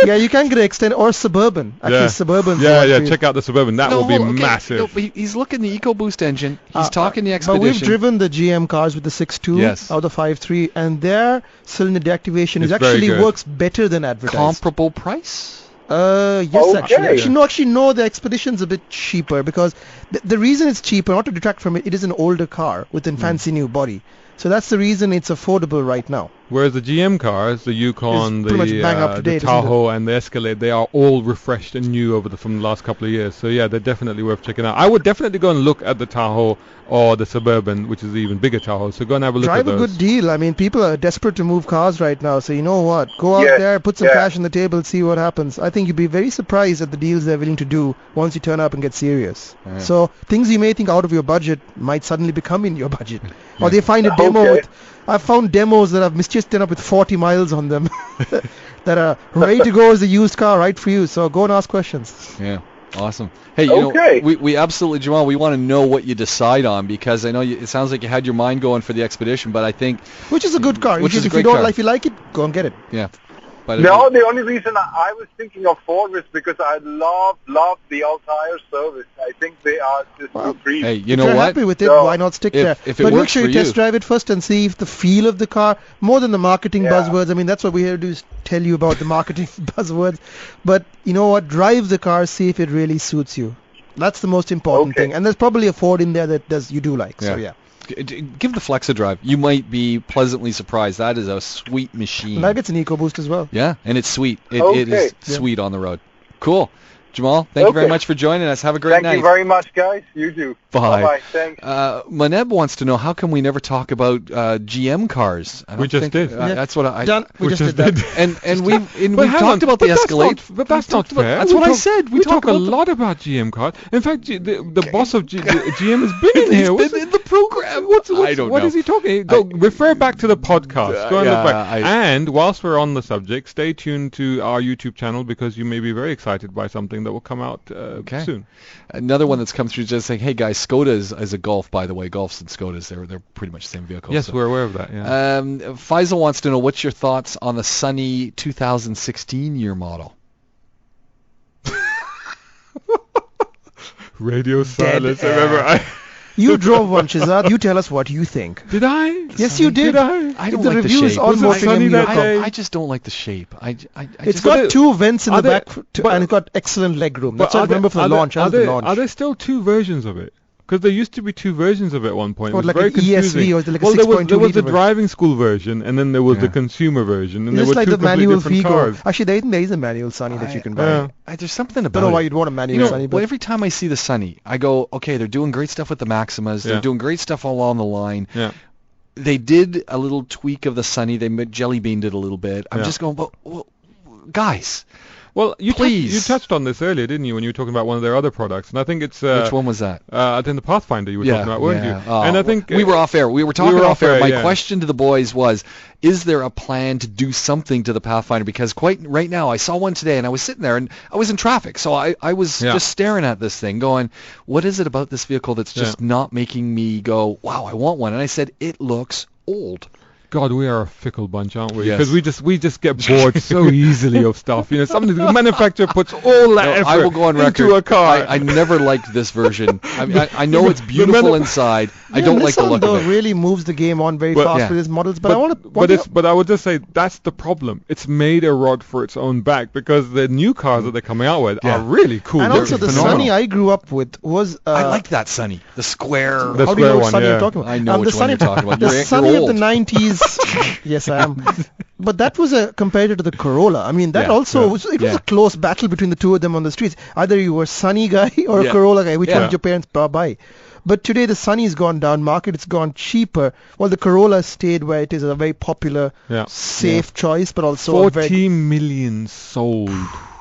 C: Yeah, you can get extend or Suburban. Actually, Suburban.
B: Yeah. Check out the Suburban. That will be massive.
A: No, but he's looking the EcoBoost engine. He's talking the Expedition.
C: But we've driven the GM cars with the 6.2 or the 5.3, and their cylinder deactivation actually works better than advertised.
A: Comparable price?
C: Yes, actually. No, the Expedition's a bit cheaper because the reason it's cheaper, not to detract from it, it is an older car with a fancy new body. So that's the reason it's affordable right now.
B: Whereas the GM cars, the Yukon, the Tahoe, and the Escalade, they are all refreshed and new from the last couple of years. So yeah, they're definitely worth checking out. I would definitely go and look at the Tahoe or the Suburban, which is the even bigger Tahoe. So go and have a look at those.
C: Drive a good deal. I mean, people are desperate to move cars right now. So you know what? Go out there, put some cash on the table, see what happens. I think you'd be very surprised at the deals they're willing to do once you turn up and get serious. Yeah. So things you may think out of your budget might suddenly become in your budget. Or they find a demo with I've found demos that have just turned up with 40 miles on them that are ready to go as a used car, right for you. So go and ask questions.
A: Yeah. Awesome. Hey, you know, we absolutely, Jamal, we want to know what you decide on, because I know it sounds like you had your mind going for the Expedition, but I think...
C: Which is a good car. If you like it, go and get it.
A: Yeah.
D: But no, the only reason I was thinking of Ford was because I love the Altair service. I think they are just supreme.
A: Hey, you know what?
C: If you're happy with it, why not stick there?
A: But
C: make sure you test drive it first and see if the feel of the car, more than the marketing buzzwords. I mean, that's what we're here to do, is tell you about the marketing buzzwords. But you know what? Drive the car, see if it really suits you. That's the most important thing. And there's probably a Ford in there that you do like. So yeah.
A: Give the Flex a drive. You might be pleasantly surprised. That is a sweet machine.
C: And that gets an EcoBoost as well.
A: Yeah, and it's sweet. It is sweet on the road. Cool. Jamal, thank you very much for joining us. Have a great night.
D: Thank you very much, guys. You too.
A: Bye.
D: Bye-bye. Thanks.
A: Maneb wants to know, how come we never talk about GM cars?
B: We just did.
A: That's what I...
C: Done. We just did that.
A: And we've talked about the Escalade.
B: But that's not fair.
A: That's what I said.
B: We talk a lot about GM cars. In fact, the boss of GM has been in here.
A: He's been in the program.
B: I don't know. What is he talking? Refer back to the podcast. Go and look back. And whilst we're on the subject, stay tuned to our YouTube channel, because you may be very excited by something that will come out soon.
A: Another one that's come through just saying, hey guys, Skoda is a Golf, by the way. Golfs and Skodas, they're pretty much the same vehicle.
B: Yes, we're aware of that. Yeah.
A: Faisal wants to know, what's your thoughts on the Sunny 2016 year model?
B: Radio silence. Remember,
C: you drove one, Shahzad. You tell us what you think.
B: Did I?
C: Yes, you did.
A: I don't like the shape. I just don't like the shape.
C: It's got two vents in the back, and it's got excellent leg room. That's what I remember from the launch.
B: Are there still two versions of it? Because there used to be two versions of it at one point. It was
C: like
B: very
C: an
B: confusing.
C: ESV or like a 6.2
B: there was the driving school version, and then there was the consumer version, and there were
C: like
B: two
C: the manual
B: completely different cars.
C: Actually, there is a manual Sunny that you can buy.
A: There's something about
C: I don't know why you'd want a manual Sunny.
A: But every time I see the Sunny, I go, okay, they're doing great stuff with the Maximas. They're doing great stuff all along the line.
B: Yeah.
A: They did a little tweak of the Sunny. They jelly beaned it a little bit. I'm just going, well, guys.
B: Well, you touched on this earlier, didn't you, when you were talking about one of their other products? And I think it's...
A: Which one was that?
B: I think the Pathfinder you were talking about, weren't you? And I think...
A: We were off air. We were talking off air. My question to the boys was, is there a plan to do something to the Pathfinder? Because right now, I saw one today, and I was sitting there, and I was in traffic. So I was just staring at this thing, going, what is it about this vehicle that's just not making me go, wow, I want one? And I said, it looks old.
B: God, we are a fickle bunch, aren't we? Because we just get bored so easily of stuff. You know, the manufacturer puts all that effort
A: I will go on record.
B: into a car.
A: I never liked this version. I know it's beautiful inside. I don't like the look of it.
C: Nissan really moves the game on very fast with its models, but
B: I would just say that's the problem. It's made a rod for its own back, because the new cars that they're coming out with are really cool.
C: And also the Sunny I grew up with was...
A: I liked that Sunny. The square...
B: The square one,
C: Sunny you're talking about?
A: I know which one you're talking about.
C: The Sunny of the 90s... Yes, I am. But that was a comparator to the Corolla. I mean, that also was a close battle between the two of them on the streets. Either you were a Sunny guy or a Corolla guy. Which one did your parents buy? But today the Sunny's gone down market. It's gone cheaper. Well, the Corolla stayed where it is, a very popular, safe choice, but also
B: 40 million sold.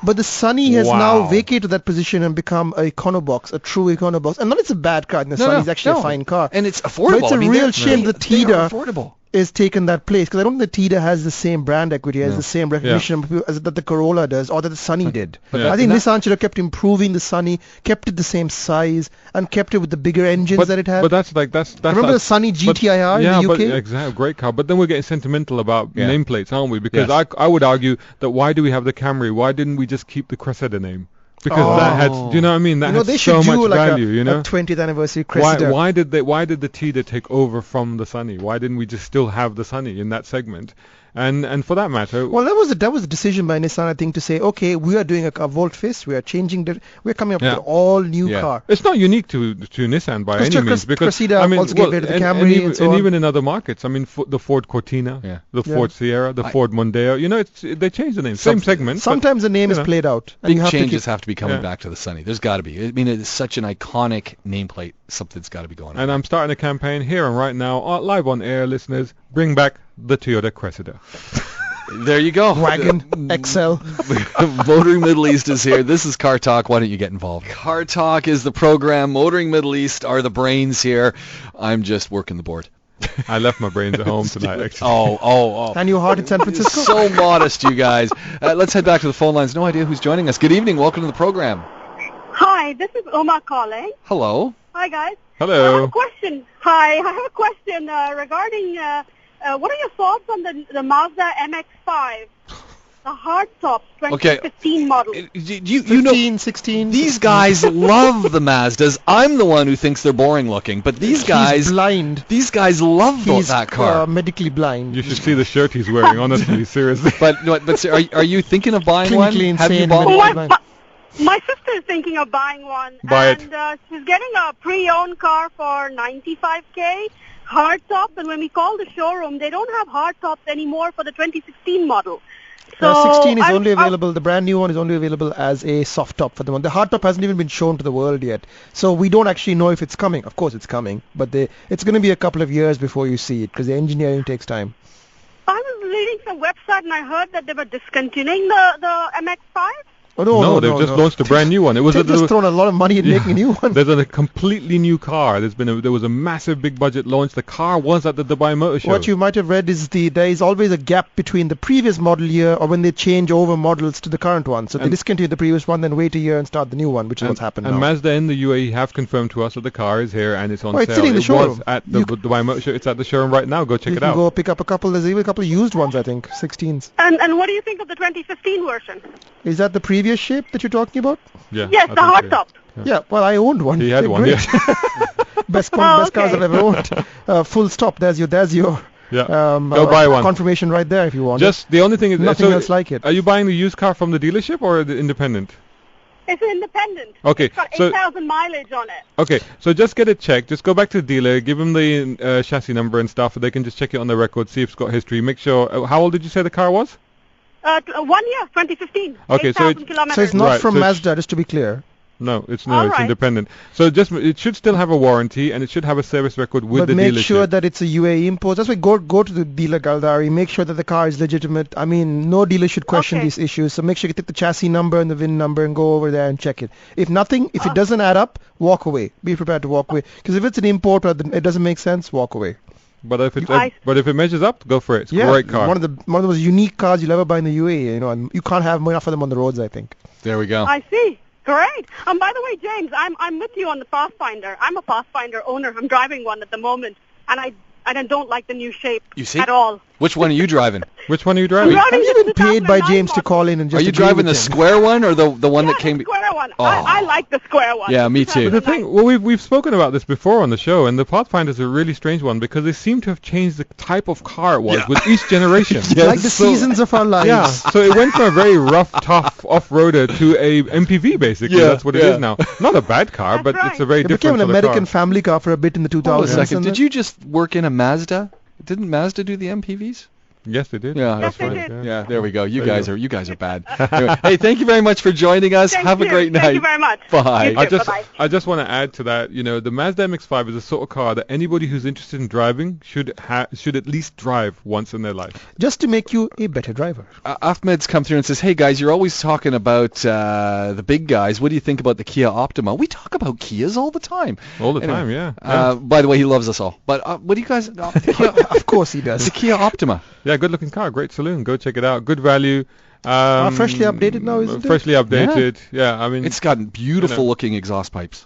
C: But the Sunny has now vacated that position and become a econobox, a true econobox. And not it's a bad car. The Sunny is actually a fine car.
A: And it's affordable.
C: But it's a real shame the Tida
A: affordable.
C: Is taken that place, because I don't think the Tida has the same brand equity, has the same recognition as that the Corolla does, or that the Sunny did. I think Nissan should have kept improving the Sunny, kept it the same size, and kept it with the bigger engines that it had.
B: But that's
C: remember the Sunny GTIR in the UK?
B: Yeah, exactly, great car. But then we're getting sentimental about nameplates, aren't we? Because I would argue that why do we have the Camry? Why didn't we just keep the Cressida name? Because that had, do you know what I mean? That had so much value, you know.
C: A 20th anniversary Cressida.
B: Why did the Tida take over from the Sunny? Why didn't we just still have the Sunny in that segment? And for that matter,
C: well, that was a decision by Nissan, I think, to say, okay, we are doing a volte-face, we are changing we're coming up with an all new car.
B: It's not unique to Nissan by any means, because
C: Cressida also gave it to the Camry and so on.
B: Even in other markets, I mean, the Ford Cortina, the Ford Sierra, the Ford Mondeo, you know, they changed the name, same segment.
C: Sometimes the name is played out.
A: Big changes have to be coming back to the Sunny. There's got to be. I mean, it's such an iconic nameplate. Something's got to be going on.
B: And I'm starting a campaign here and right now, live on air, listeners. Bring back the Toyota Cressida.
A: There you go.
C: Wagon XL.
A: Motoring Middle East is here. This is Car Talk. Why don't you get involved? Car Talk is the program. Motoring Middle East are the brains here. I'm just working the board.
B: I left my brains at home tonight, actually.
A: Oh.
C: And your heart in San Francisco?
A: So modest, you guys. Let's head back to the phone lines. No idea who's joining us. Good evening. Welcome to the program.
E: Hi, this is Uma calling.
A: Hello.
E: Hi, guys.
B: Hello.
E: I have a question. Hi, I have a question regarding what are your thoughts on the Mazda MX-5? The hardtop 2015 model.
A: You
C: 15,
A: know,
C: 16.
A: these guys love the Mazdas. I'm the one who thinks they're boring looking, but these guys
C: He's blind.
A: These guys love that car.
C: Medically blind.
B: You should see the shirt he's wearing, honestly, seriously.
A: But are you thinking of buying one?
C: Clinically
A: Have you
C: insane
A: bought
C: and
A: one?
E: My sister is thinking of buying one.
B: Buy it.
E: And she's getting a pre-owned car for $95,000, hardtop. And when we call the showroom, they don't have hardtops anymore for the 2016 model. So
C: 16 is only available, the brand new one is only available as a soft top for the one. The hard top hasn't even been shown to the world yet. So we don't actually know if it's coming. Of course it's coming, but it's going to be a couple of years before you see it because the engineering takes time.
E: I was reading some website and I heard that they were discontinuing the MX-5.
C: Oh, no,
B: they've just launched a brand new one.
C: They've just thrown a lot of money in making a new one.
B: There's a completely new car. There was a massive big budget launch. The car was at the Dubai Motor Show.
C: What you might have read is there is always a gap between the previous model year or when they change over models to the current one. So they discontinue the previous one, then wait a year and start the new one, which is what's happened now.
B: And Mazda in the UAE have confirmed to us that the car is here and it's on sale.
C: It's sitting in the showroom.
B: Was at the Dubai Motor Show. It's at the showroom right now. Go check it out.
C: You can go pick up a couple. There's even a couple of used ones, I think, 16s.
E: And what do you think of the 2015 version?
C: Is that the previous shape that you're talking about?
B: Yeah.
E: Yes, the hardtop.
C: Yeah, well, I owned one.
B: He had one,
C: great. Best cars I've ever owned. Full stop. There's your
B: go buy one.
C: Confirmation right there if you want.
B: Just the only thing is
C: nothing else like it.
B: Are you buying the used car from the dealership or the independent?
E: It's an independent.
B: Okay,
E: it's got 8,000 mileage on it.
B: Okay, so just get it checked. Just go back to the dealer, give them the chassis number and stuff. They can just check it on the record, see if it's got history. Make sure. How old did you say the car was?
E: 1 year, 2015.
B: Okay, so
C: it's not from Mazda, just to be clear.
B: No, it's independent. So it should still have a warranty and it should have a service record with the dealership. But make
C: sure that it's a UAE import. That's why go to the dealer, Galdari. Make sure that the car is legitimate. I mean, no dealer should question these issues. So make sure you take the chassis number and the VIN number and go over there and check it. If it doesn't add up, walk away. Be prepared to walk away. Because if it's an import or it doesn't make sense, walk away.
B: But if it measures up, go for it. It's a great car.
C: One of the most unique cars you'll ever buy in the UAE. And you can't have enough of them on the roads, I think.
A: There we go.
E: I see. Great. By the way, James, I'm with you on the Pathfinder. I'm a Pathfinder owner. I'm driving one at the moment, and I don't like the new shape at all.
A: Which one are you driving?
B: Which one are you driving?
C: Have you been paid by James to call in and just?
A: Are you driving the square one or the one that came?
E: The square one. Oh. I like the square one.
A: Yeah, me too.
B: But the thing, we've spoken about this before on the show, and the Pathfinder is a really strange one because they seem to have changed the type of car it was with each generation.
C: Like the seasons of our lives.
B: Yeah. So it went from a very rough, tough off-roader to a MPV basically. Yeah, that's what it is now. Not a bad car, but it's a very different.
C: It became an American family car for a bit in the 2000s.
A: Hold a second. Did you just work in a Mazda? Didn't Mazda do the MPVs?
B: Yes, they did.
A: Yeah,
E: that's right.
A: Yeah, there we go. You guys are bad. Anyway, hey, thank you very much for joining us. Have a great night.
E: Thank you very much.
A: Bye.
B: I just want to add to that. The Mazda MX-5 is the sort of car that anybody who's interested in driving should at least drive once in their life.
C: Just to make you a better driver.
A: Ahmed's come through and says, "Hey guys, you're always talking about the big guys. What do you think about the Kia Optima?" We talk about Kias all the time.
B: All the time, yeah.
A: By the way, he loves us all. But what do you guys?
C: Of course he does.
A: The Kia Optima.
B: Yeah, good looking car, great saloon. Go check it out. Good value.
C: Freshly updated now, isn't it?
B: Freshly updated. Yeah, I mean,
A: it's got beautiful looking exhaust pipes.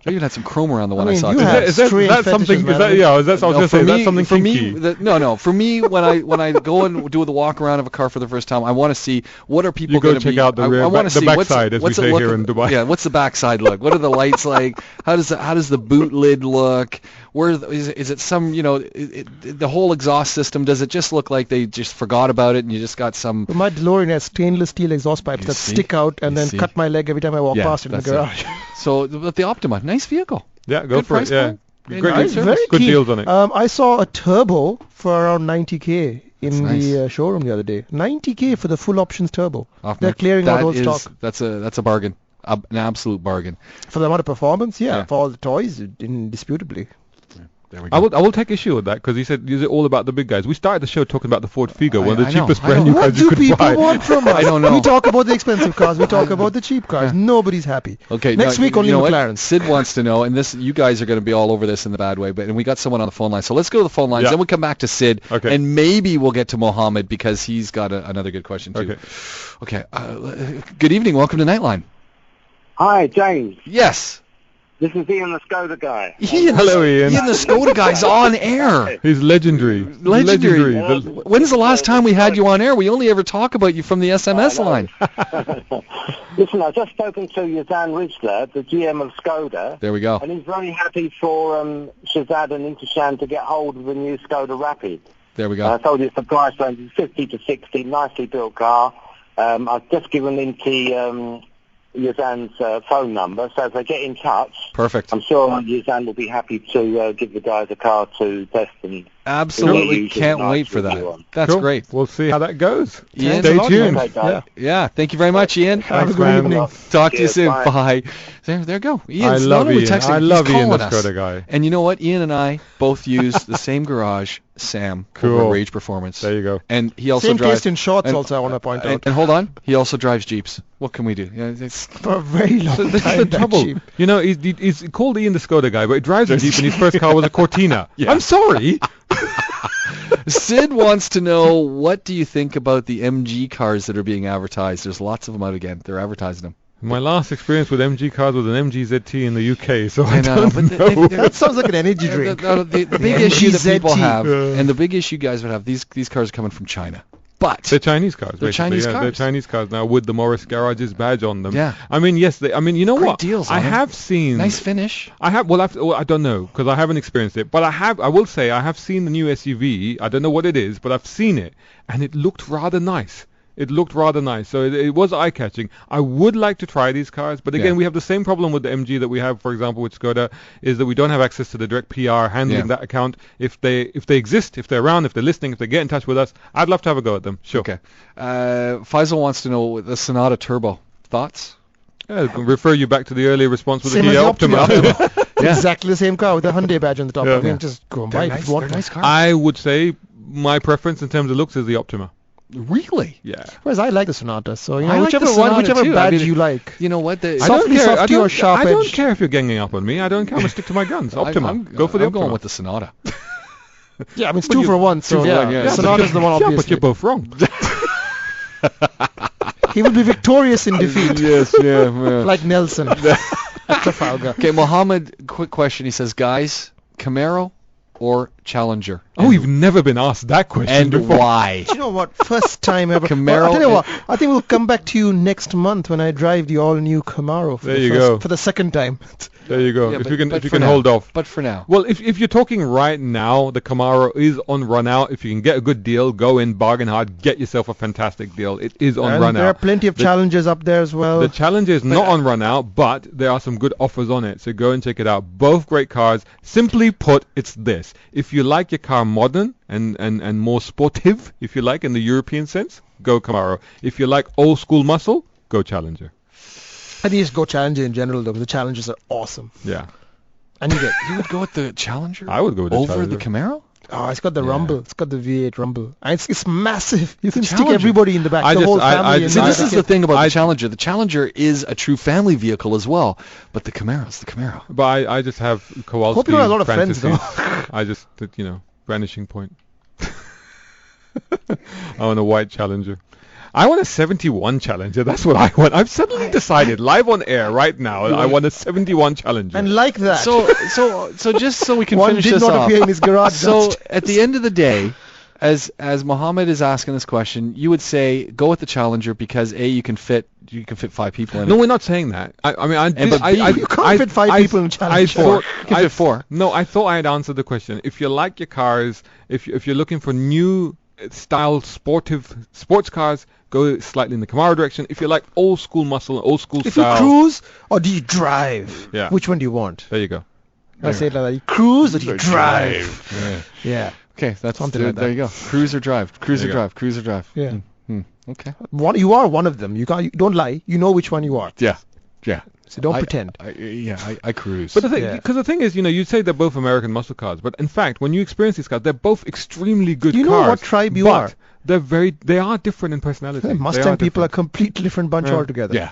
A: I even had some chrome around the one I saw.
B: Is that something? Is that something
A: for
B: kinky?
A: No. For me, when I go and do the walk around of a car for the first time, I want to see what are people going to be.
B: You go check out the rear, the backside, as we say here in Dubai.
A: Yeah, what's the backside look? What are the lights like? How does the boot lid look? Where is it some, the whole exhaust system, does it just look like they just forgot about it and you just got some...
C: My DeLorean has stainless steel exhaust pipes that stick out and then cut my leg every time I walk past it in the garage.
A: So the Optima, nice vehicle.
B: Yeah, go for it. Yeah,
C: great
B: deals on it.
C: I saw a turbo for around 90k in the showroom the other day. 90k for the full options turbo. They're clearing out old stock.
A: That's a bargain. An absolute bargain.
C: For the amount of performance, for all the toys, indisputably.
A: There we go.
B: I will take issue with that because he said, is it all about the big guys? We started the show talking about the Ford Figo, one of the cheapest brand new cars you could buy.
C: What do people want from us?
A: I don't know.
C: We talk about the expensive cars. We talk about the cheap cars. Nobody's happy.
A: Okay.
C: Next week, only McLaren.
A: Sid wants to know, and this, you guys are going to be all over this in the bad way, and we got someone on the phone line. So let's go to the phone lines. Then we'll come back to Sid, and maybe we'll get to Mohammed because he's got another good question too. Okay. Good evening. Welcome to Nightline.
F: Hi, James.
A: Yes.
F: This is Ian, the Skoda guy.
B: Hello, Ian.
A: Ian, the Skoda guy's on air.
B: He's legendary.
A: Legendary. When's the last time we had you on air? We only ever talk about you from the SMS line.
F: Listen, I've just spoken to Yazan Rijler, the GM of Skoda.
A: There we go.
F: And he's very happy for Shahzad and Imthishan to get hold of the new Skoda Rapid.
A: There we go.
F: I told you it's the price range is 50 to 60, nicely built car. I've just given Inti Yazan's phone number, so if they get in touch,
A: perfect.
F: I'm sure Yazan will be happy to give the guys a car to test and
A: absolutely can't wait for that. That's great.
B: We'll see how that goes.
A: Ian,
B: stay tuned.
A: Yeah, thank you very much, Ian.
C: Have a good evening.
A: Talk to you soon. Bye. There you go. Ian's
B: I love Ian.
A: texting,
B: I love Ian, the
A: us.
B: Skoda guy.
A: And you know what? Ian and I both use the same garage, Sam, over Rage Performance.
B: There you go.
A: And he also
C: same
A: drives...
C: taste in shorts also, I want to point out.
A: And hold on, he also drives Jeeps. What can we do?
C: For a very long time.
B: This is the trouble.
C: Jeep.
B: You know, he's called Ian the Skoda guy, but he drives a Jeep and his first car was a Cortina. I'm sorry.
A: Sid wants to know, what do you think about the MG cars that are being advertised? There's lots of them out again. They're advertising them.
B: My last experience with MG cars was an MG ZT in the UK, so I
C: know.
B: don't know.
C: That sounds like an energy drink.
A: The big issue that people have, and the big issue guys would have, these cars are coming from China. But
B: they're Chinese cars.
A: They're Chinese cars.
B: They're Chinese cars now with the Morris Garages badge on them.
A: Yeah.
B: I mean, yes. You know
A: Great
B: what?
A: deals
B: I have seen
A: nice finish.
B: I have. Well, I don't know because I haven't experienced it. But I will say I have seen the new SUV. I don't know what it is, but I've seen it, and it looked rather nice. So it was eye-catching. I would like to try these cars, but again, we have the same problem with the MG that we have, for example, with Skoda, is that we don't have access to the direct PR handling that account. If they exist, if they're around, if they're listening, if they get in touch with us, I'd love to have a go at them. Sure.
A: Okay. Faisal wants to know the Sonata Turbo. Thoughts?
B: I can refer you back to the earlier response with the Kia
C: Optima.
B: Optima.
C: Exactly the same car with the Hyundai badge on the top. I mean, just go and buy it if you want.
A: Nice cars.
B: I would say my preference in terms of looks is the Optima.
A: Really?
B: Yeah.
C: Whereas I like the Sonata, so
A: I like
C: whichever
A: too.
C: badge you like.
A: You know what?
B: I don't care. I don't
C: edge.
B: care if you're ganging up on me. I don't care. I'm gonna stick to my guns. Optima. Go for the Optima.
A: I'm going with the Sonata.
C: Yeah, I mean it's 2 for 1. So Sonata's the one. Obviously.
B: But you're both wrong.
C: He will be victorious in defeat.
A: Yes, yeah.
C: Like Nelson. Trafalgar.
A: Okay, Mohammed. Quick question. He says, guys, Camaro or Challenger?
B: Oh, we've never been asked that question
A: and
B: before.
A: Why?
C: You know what? First time ever.
A: Camaro.
C: I'll tell you what. I think we'll come back to you next month when I drive the all-new Camaro. For the second time.
B: There you go.
A: Yeah,
B: if you can
A: now,
B: hold off.
A: But for now.
B: Well, if you're talking right now, the Camaro is on run out. If you can get a good deal, go in, bargain hard, get yourself a fantastic deal. It is on run out.
C: There are plenty of Challengers up there as well.
B: The Challenger is not on run out, but there are some good offers on it. So go and check it out. Both great cars. Simply put, it's this. If you like your car modern and more sportive, if you like, in the European sense, go Camaro. If you like old school muscle, go Challenger.
C: I think you just go Challenger in general, though, because the Challengers are awesome.
B: Yeah.
C: And
A: you would go with the Challenger?
B: I would go with the
A: Challenger.
B: Over
A: the Camaro?
C: Oh, it's got the rumble. It's got the V8 rumble. And it's massive. You can stick everybody in the back, the whole family.
A: See, this is the thing about the Challenger. The Challenger is a true family vehicle as well, but the Camaro's the Camaro.
B: But I just have Kowalski
C: Hope you have a lot of friends,
B: fantasies.
C: though.
B: I just, vanishing point. I want a white Challenger. I want a 71 Challenger. That's what I want. I've suddenly decided, live on air right now, I want a 71 Challenger.
C: And like that.
A: So just so we can finish this off.
C: One did not appear in his garage.
A: So at the end of the day, as Mohammed is asking this question, you would say go with the Challenger because you can fit 5 people in it.
B: No, we're not saying that.
C: You can't fit 5 people in Challenger.
A: You can fit 4.
B: No, I thought I had answered the question. If you like your cars, if you're looking for new style sports cars, go slightly in the Camaro direction. If you like old school muscle, old school style.
C: If you cruise or do you drive?
B: Yeah.
C: Which one do you want?
B: There you go.
C: I say it like that. You cruise or do you drive? Yeah.
A: Okay, that's
C: something like that.
A: There you go. Cruise or drive. Cruise or drive.
C: Yeah.
A: Okay.
C: You are one of them. You don't lie. You know which one you are.
A: Yeah.
C: So don't pretend.
A: I cruise.
B: But the thing is, you say they're both American muscle cars, but in fact, when you experience these cars, they're both extremely good cars.
C: You know what tribe you are.
B: They are different in personality.
C: Yeah, Mustang people are a completely different bunch altogether.
A: Yeah.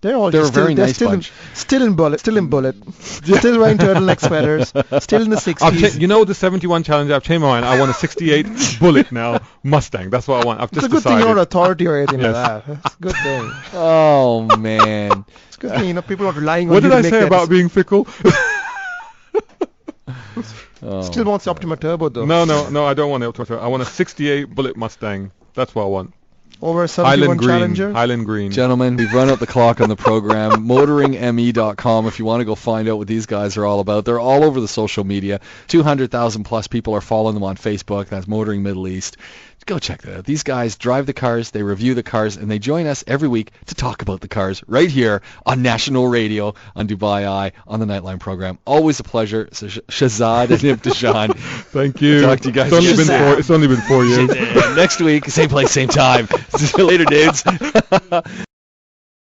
C: They're
A: a very nice bunch.
C: Still in bullet. Still wearing turtleneck sweaters. Still in the 60s.
B: The 71 Challenger. I've changed my mind. I want a 68 Bullet now Mustang. That's what I want. I've just decided.
C: It's a good thing you're not authority or anything like that. It's a good thing.
A: Oh man.
C: It's a good thing people are relying on
B: what
C: you.
B: What did I say about being fickle?
C: Still wants the Optima Turbo though.
B: No, I don't want the Optima Turbo. I want a 68 Bullet Mustang. That's what I want.
C: Over a 71 Challenger.
B: Highland Green.
A: Gentlemen, we've run out the clock on the program. MotoringME.com if you want to go find out what these guys are all about. They're all over the social media. 200,000 plus people are following them on Facebook. That's Motoring Middle East. Go check that out. These guys drive the cars, they review the cars, and they join us every week to talk about the cars right here on national radio on Dubai Eye on the Nightline program. Always a pleasure. So Shahzad and Imthishan.
B: Thank you.
A: Talk to you guys.
B: It's only been 4 years.
A: Next week, same place, same time. See you later, dudes.